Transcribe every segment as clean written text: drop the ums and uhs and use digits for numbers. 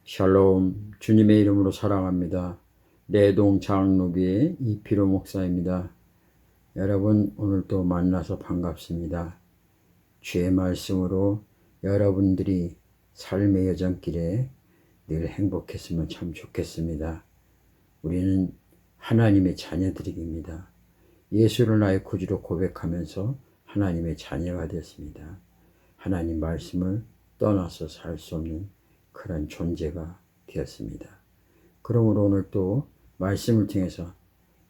샬롬, 주님의 이름으로 사랑합니다. 내동 장로교의 이필호 목사입니다. 여러분, 오늘도 만나서 반갑습니다. 주의 말씀으로 여러분들이 삶의 여정길에 늘 행복했으면 참 좋겠습니다. 우리는 하나님의 자녀들입니다. 예수를 나의 구주로 고백하면서 하나님의 자녀가 됐습니다. 하나님 말씀을 떠나서 살 수 없는 그런 존재가 되었습니다. 그러므로 오늘 또 말씀을 통해서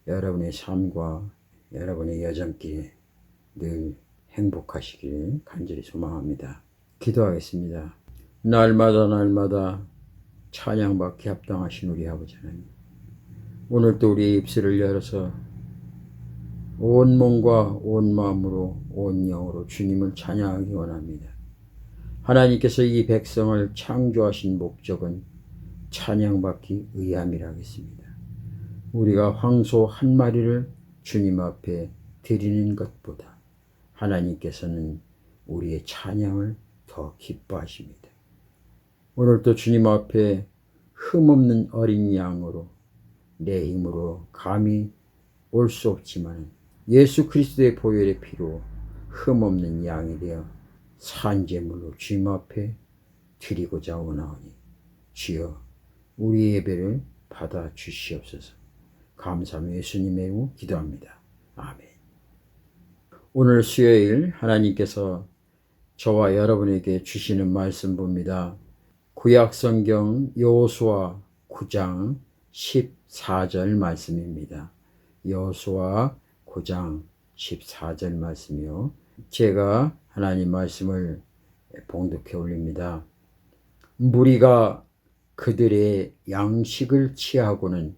여러분의 삶과 여러분의 여정길에 늘 행복하시길 간절히 소망합니다. 기도하겠습니다. 날마다 찬양받기 합당하신 우리 아버지 하나님, 오늘 또 우리의 입술을 열어서 온 몸과 온 마음으로 온 영으로 주님을 찬양하기 원합니다. 하나님께서 이 백성을 창조하신 목적은 찬양받기 위함이라 하겠습니다. 우리가 황소 한 마리를 주님 앞에 드리는 것보다 하나님께서는 우리의 찬양을 더 기뻐하십니다. 오늘도 주님 앞에 흠없는 어린 양으로 내 힘으로 감히 올 수 없지만 예수 그리스도의 보혈의 피로 흠없는 양이 되어 산제물로 주님 앞에 드리고자 원하오니 주여 우리 예배를 받아 주시옵소서. 감사하며 예수님의 이름으로 기도합니다. 아멘. 오늘 수요일 하나님께서 저와 여러분에게 주시는 말씀입니다. 구약성경 여호수아 9장 14절 말씀입니다. 여호수아 9장 14절 말씀이요. 제가 하나님 말씀을 봉독해 올립니다. 무리가 그들의 양식을 취하고는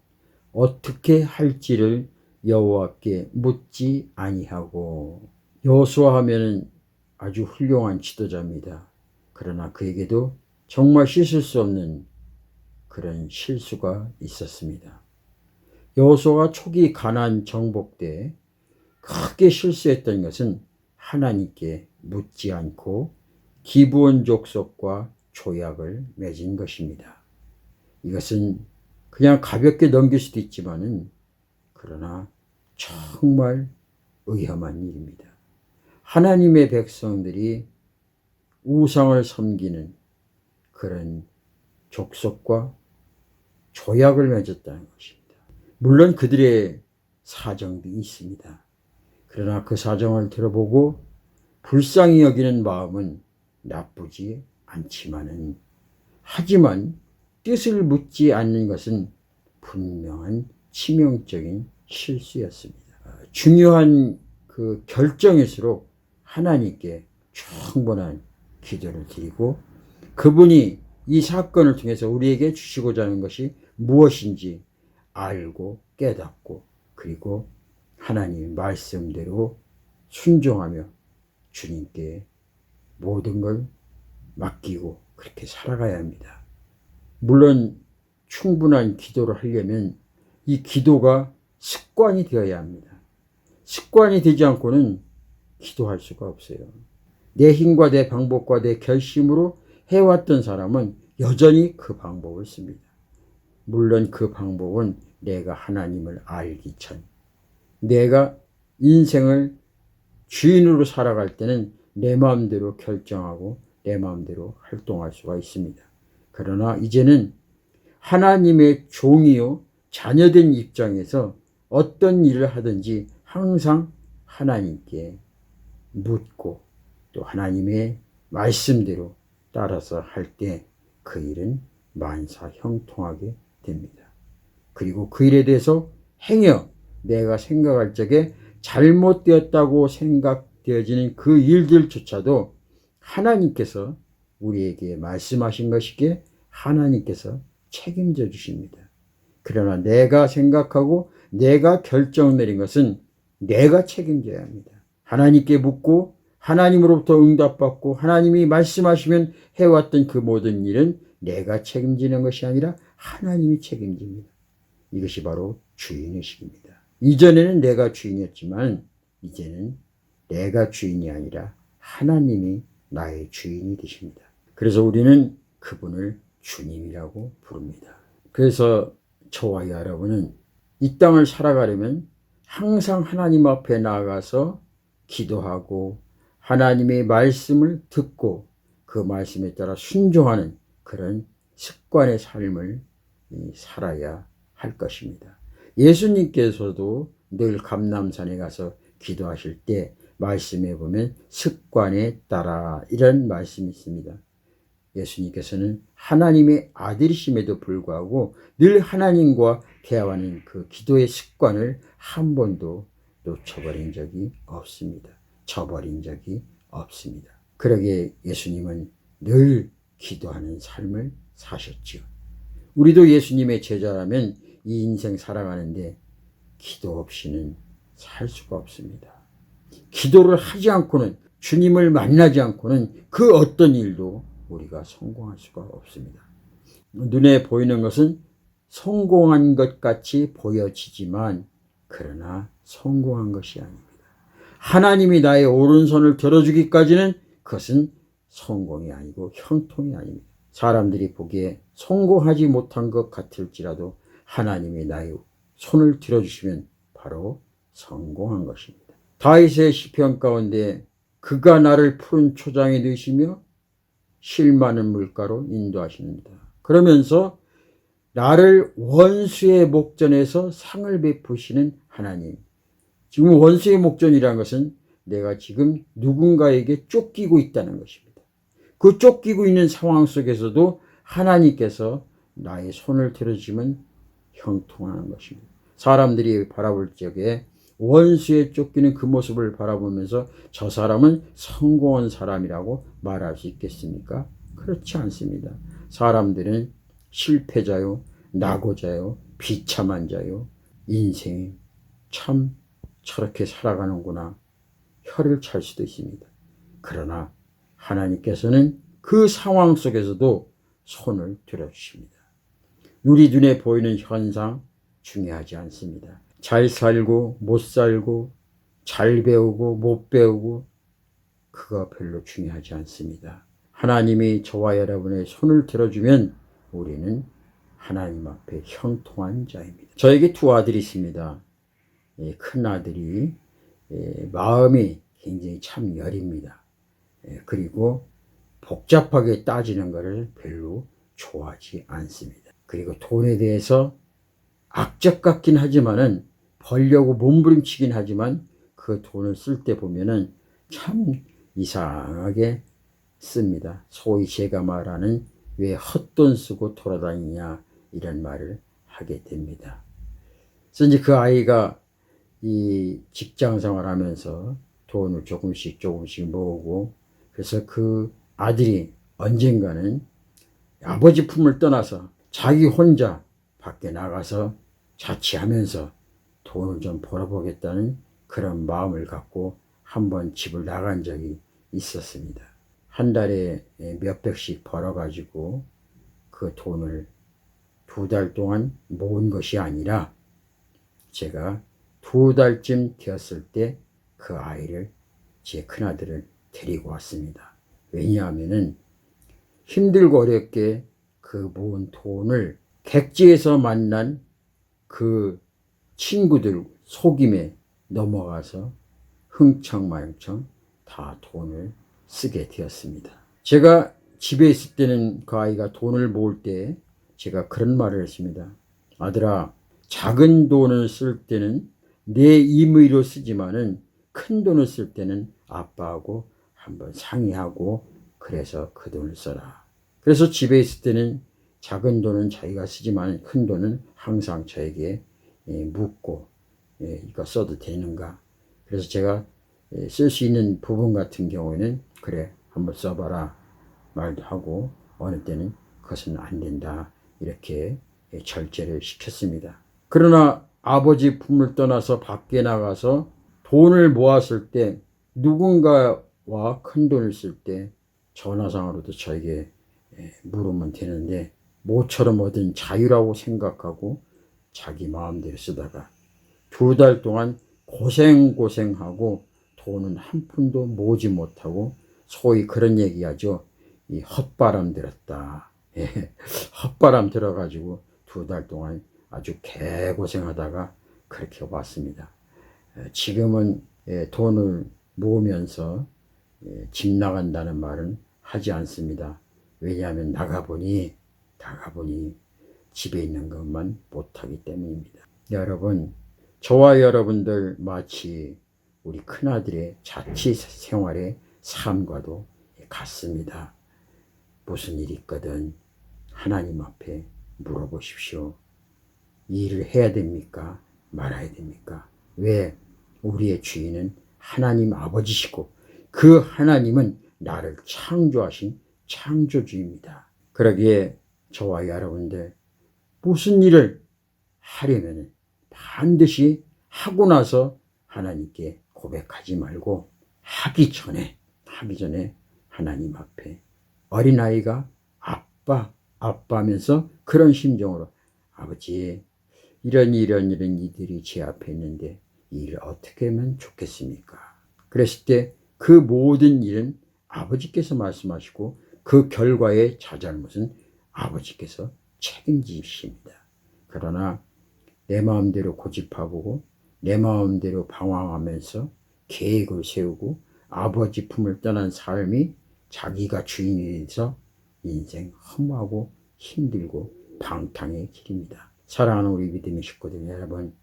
어떻게 할지를 여호와께 묻지 아니하고. 여호수아 하면은 아주 훌륭한 지도자입니다. 그러나 그에게도 정말 씻을 수 없는 그런 실수가 있었습니다. 여호수아가 초기 가나안 정복 때 크게 실수했던 것은 하나님께 묻지 않고 기브온 족속과 조약을 맺은 것입니다. 이것은 그냥 가볍게 넘길 수도 있지만은 그러나 정말 위험한 일입니다. 하나님의 백성들이 우상을 섬기는 그런 족속과 조약을 맺었다는 것입니다. 물론 그들의 사정도 있습니다. 그러나 그 사정을 들어보고 불쌍히 여기는 마음은 나쁘지 않지만은, 하지만 뜻을 묻지 않는 것은 분명한 치명적인 실수였습니다. 중요한 그 결정일수록 하나님께 충분한 기도를 드리고 그분이 이 사건을 통해서 우리에게 주시고자 하는 것이 무엇인지 알고 깨닫고 그리고 하나님의 말씀대로 순종하며 주님께 모든 걸 맡기고 그렇게 살아가야 합니다. 물론 충분한 기도를 하려면 이 기도가 습관이 되어야 합니다. 습관이 되지 않고는 기도할 수가 없어요. 내 힘과 내 방법과 내 결심으로 해왔던 사람은 여전히 그 방법을 씁니다. 물론 그 방법은 내가 하나님을 알기 전, 내가 인생을 주인으로 살아갈 때는 내 마음대로 결정하고 내 마음대로 활동할 수가 있습니다. 그러나 이제는 하나님의 종이요 자녀된 입장에서 어떤 일을 하든지 항상 하나님께 묻고 또 하나님의 말씀대로 따라서 할 때 그 일은 만사형통하게 됩니다. 그리고 그 일에 대해서 행여 내가 생각할 적에 잘못되었다고 생각되어지는 그 일들조차도 하나님께서 우리에게 말씀하신 것이기에 하나님께서 책임져 주십니다. 그러나 내가 생각하고 내가 결정 내린 것은 내가 책임져야 합니다. 하나님께 묻고 하나님으로부터 응답받고 하나님이 말씀하시면 해왔던 그 모든 일은 내가 책임지는 것이 아니라 하나님이 책임집니다. 이것이 바로 주인의식입니다. 이전에는 내가 주인이었지만 이제는 내가 주인이 아니라 하나님이 나의 주인이 되십니다. 그래서 우리는 그분을 주님이라고 부릅니다. 그래서 저와 여러분은 이 땅을 살아가려면 항상 하나님 앞에 나아가서 기도하고 하나님의 말씀을 듣고 그 말씀에 따라 순종하는 그런 습관의 삶을 살아야 할 것입니다. 예수님께서도 늘 감람산에 가서 기도하실 때 말씀에 보면 습관에 따라 이런 말씀이 있습니다. 예수님께서는 하나님의 아들이심에도 불구하고 늘 하나님과 대화하는 그 기도의 습관을 한 번도 놓쳐버린 적이 없습니다. 저버린 적이 없습니다. 그러기에 예수님은 늘 기도하는 삶을 사셨죠. 우리도 예수님의 제자라면 이 인생 살아가는데 기도 없이는 살 수가 없습니다. 기도를 하지 않고는, 주님을 만나지 않고는 그 어떤 일도 우리가 성공할 수가 없습니다. 눈에 보이는 것은 성공한 것 같이 보여지지만 그러나 성공한 것이 아닙니다. 하나님이 나의 오른손을 들어주기까지는 그것은 성공이 아니고 형통이 아닙니다. 사람들이 보기에 성공하지 못한 것 같을지라도 하나님이 나의 손을 들어주시면 바로 성공한 것입니다. 다윗의 시편 가운데 그가 나를 푸른 초장에 넣으시며 실 많은 물가로 인도하십니다. 그러면서 나를 원수의 목전에서 상을 베푸시는 하나님. 지금 원수의 목전이라는 것은 내가 지금 누군가에게 쫓기고 있다는 것입니다. 그 쫓기고 있는 상황 속에서도 하나님께서 나의 손을 들어주시면 형통하는 것입니다. 사람들이 바라볼 적에 원수에 쫓기는 그 모습을 바라보면서 저 사람은 성공한 사람이라고 말할 수 있겠습니까? 그렇지 않습니다. 사람들은 실패자요, 낙오자요, 비참한 자요, 인생이 참 저렇게 살아가는구나 혀를 찰 수도 있습니다. 그러나 하나님께서는 그 상황 속에서도 손을 들어주십니다. 우리 눈에 보이는 현상 중요하지 않습니다. 잘 살고 못 살고 잘 배우고 못 배우고 그거 별로 중요하지 않습니다. 하나님이 저와 여러분의 손을 들어주면 우리는 하나님 앞에 형통한 자입니다. 저에게 두 아들이 있습니다. 큰 아들이 마음이 굉장히 참 여립니다. 그리고 복잡하게 따지는 것을 별로 좋아하지 않습니다. 그리고 돈에 대해서 악적 같긴 하지만은 벌려고 몸부림치긴 하지만 그 돈을 쓸 때 보면은 참 이상하게 씁니다. 소위 제가 말하는 왜 헛돈 쓰고 돌아다니냐 이런 말을 하게 됩니다. 그래서 이제 그 아이가 이 직장 생활하면서 돈을 조금씩 모으고 그래서 그 아들이 언젠가는 아버지 품을 떠나서 자기 혼자 밖에 나가서 자취하면서 돈을 좀 벌어보겠다는 그런 마음을 갖고 한번 집을 나간 적이 있었습니다. 한 달에 몇백씩 벌어가지고 그 돈을 2달 동안 모은 것이 아니라 제가 2달쯤 되었을 때 그 아이를, 제 큰아들을 데리고 왔습니다. 왜냐하면은 힘들고 어렵게 그 모은 돈을 객지에서 만난 그 친구들 속임에 넘어가서 흥청망청 다 돈을 쓰게 되었습니다. 제가 집에 있을 때는 그 아이가 돈을 모을 때 제가 그런 말을 했습니다. 아들아, 작은 돈을 쓸 때는 내 임의로 쓰지만은 큰 돈을 쓸 때는 아빠하고 한번 상의하고 그래서 그 돈을 써라. 그래서 집에 있을 때는 작은 돈은 자기가 쓰지만 큰 돈은 항상 저에게 묻고 이거 써도 되는가. 그래서 제가 쓸 수 있는 부분 같은 경우에는 그래 한번 써봐라 말도 하고 어느 때는 그것은 안 된다 이렇게 절제를 시켰습니다. 그러나 아버지 품을 떠나서 밖에 나가서 돈을 모았을 때 누군가와 큰 돈을 쓸 때 전화상으로도 저에게 물으면 되는데 모처럼 얻은 자유라고 생각하고 자기 마음대로 쓰다가 2달 동안 고생하고 돈은 한 푼도 모으지 못하고 소위 그런 얘기하죠. 이 헛바람 들었다. 예, 헛바람 들어가지고 2달 동안 아주 개고생하다가 그렇게 왔습니다. 지금은 돈을 모으면서 집 나간다는 말은 하지 않습니다. 왜냐하면 나가보니 집에 있는 것만 못하기 때문입니다. 여러분, 저와 여러분들 마치 우리 큰아들의 자취 생활의 삶과도 같습니다. 무슨 일이 있거든 하나님 앞에 물어보십시오. 이 일을 해야 됩니까? 말아야 됩니까? 왜? 우리의 주인은 하나님 아버지시고 그 하나님은 나를 창조하신 창조주입니다. 그러기에 저와 여러분들 무슨 일을 하려면 반드시 하고 나서 하나님께 고백하지 말고 하기 전에 하나님 앞에 어린아이가 아빠 하면서 그런 심정으로 아버지 이런 일들이 제 앞에 있는데 이 일을 어떻게 하면 좋겠습니까? 그랬을 때 그 모든 일은 아버지께서 말씀하시고 그 결과의 자잘못은 아버지께서 책임지십니다. 그러나 내 마음대로 고집하고 내 마음대로 방황하면서 계획을 세우고 아버지 품을 떠난 삶이 자기가 주인이 돼서 인생 허무하고 힘들고 방탕의 길입니다. 사랑하는 우리 믿음의 식구들 여러분,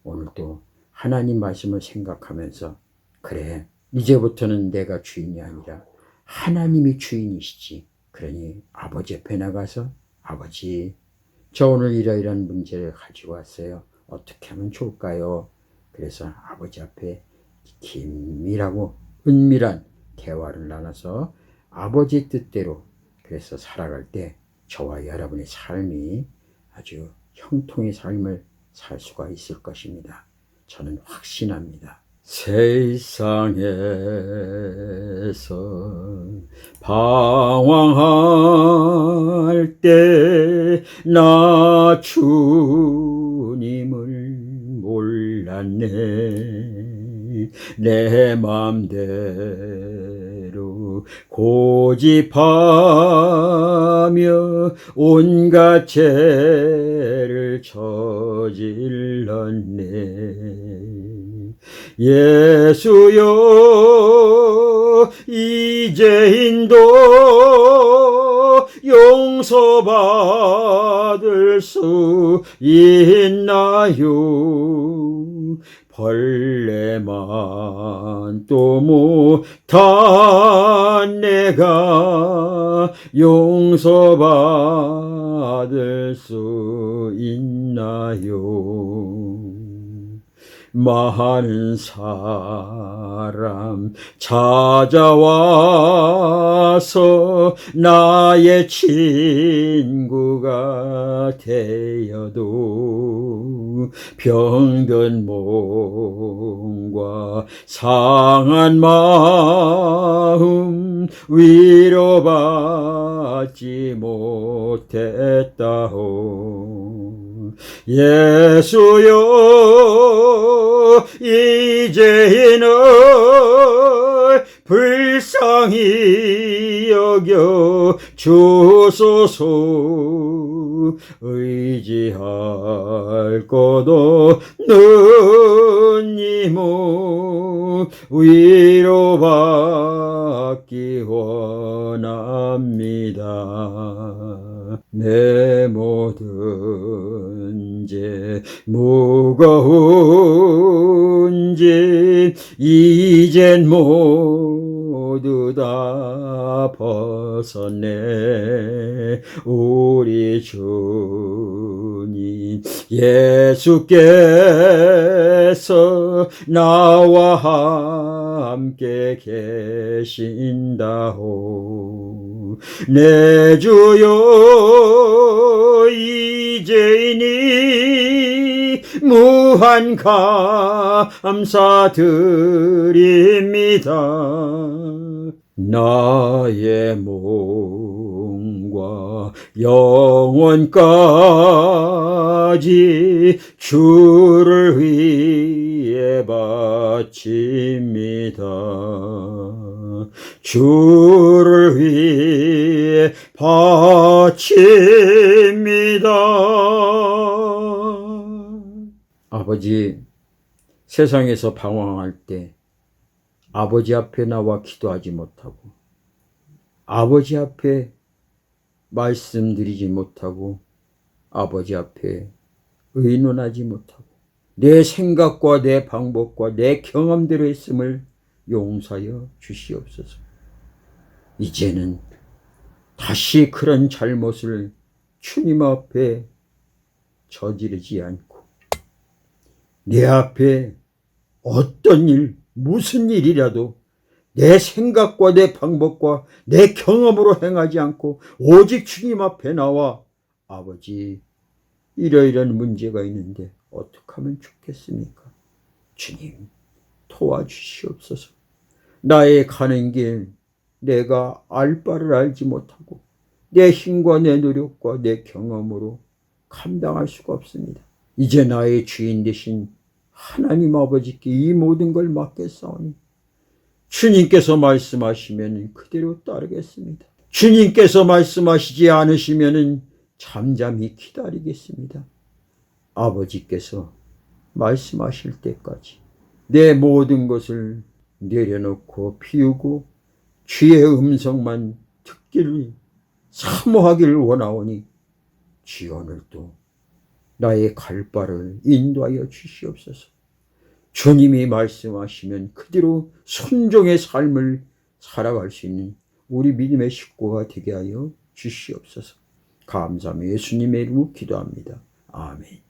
오늘도 하나님 말씀을 생각하면서 그래 이제부터는 내가 주인이 아니라 하나님이 주인이시지. 그러니 아버지 앞에 나가서 아버지 저 오늘 이러이러한 문제를 가지고 왔어요. 어떻게 하면 좋을까요? 그래서 아버지 앞에 긴밀하고 은밀한 대화를 나눠서 아버지 뜻대로 그래서 살아갈 때 저와 여러분의 삶이 아주 형통의 삶을 살 수가 있을 것입니다. 저는 확신합니다. 세상에서 방황할 때 나 주님을 몰랐네. 내 맘대로 고집하며 온갖 죄를 저질렀네. 예수여 이제인도 용서받을 수 있나요? 벌레만 또 못한 내가 용서받을 수 있나요? 많은 사람 찾아와서 나의 친구가 되어도 병든 몸과 상한 마음 위로받지 못했다오. 예수여 이제는 불쌍히 여겨 주소서. 의지할 것 없는 이모 위로받기 원합니다. 내 모든 죄 무거운 짐 이젠 모두 다 벗었네. 우리 주님 예수께서 나와 함께 계신다오. 내 주여 이제니 무한 감사드립니다. 나의 몸과 영혼까지 주를 위해 바칩니다. 주를 위해 주께 바칩니다. 아버지, 세상에서 방황할 때 아버지 앞에 나와 기도하지 못하고 아버지 앞에 말씀드리지 못하고 아버지 앞에 의논하지 못하고 내 생각과 내 방법과 내 경험대로 했음을 용서하여 주시옵소서. 이제는 다시 그런 잘못을 주님 앞에 저지르지 않고 내 앞에 어떤 일, 무슨 일이라도 내 생각과 내 방법과 내 경험으로 행하지 않고 오직 주님 앞에 나와 아버지, 이러이러한 문제가 있는데 어떻게 하면 좋겠습니까? 주님, 도와주시옵소서. 나의 가는 길 내가 알 바를 알지 못하고 내 힘과 내 노력과 내 경험으로 감당할 수가 없습니다. 이제 나의 주인 되신 하나님 아버지께 이 모든 걸 맡겼사오니 주님께서 말씀하시면 그대로 따르겠습니다. 주님께서 말씀하시지 않으시면 잠잠히 기다리겠습니다. 아버지께서 말씀하실 때까지 내 모든 것을 내려놓고 비우고 주의 음성만 듣기를 사모하기를 원하오니 주여 오늘도 나의 갈 바를 인도하여 주시옵소서. 주님이 말씀하시면 그대로 순종의 삶을 살아갈 수 있는 우리 믿음의 식구가 되게 하여 주시옵소서. 감사하며 예수님의 이름으로 기도합니다. 아멘.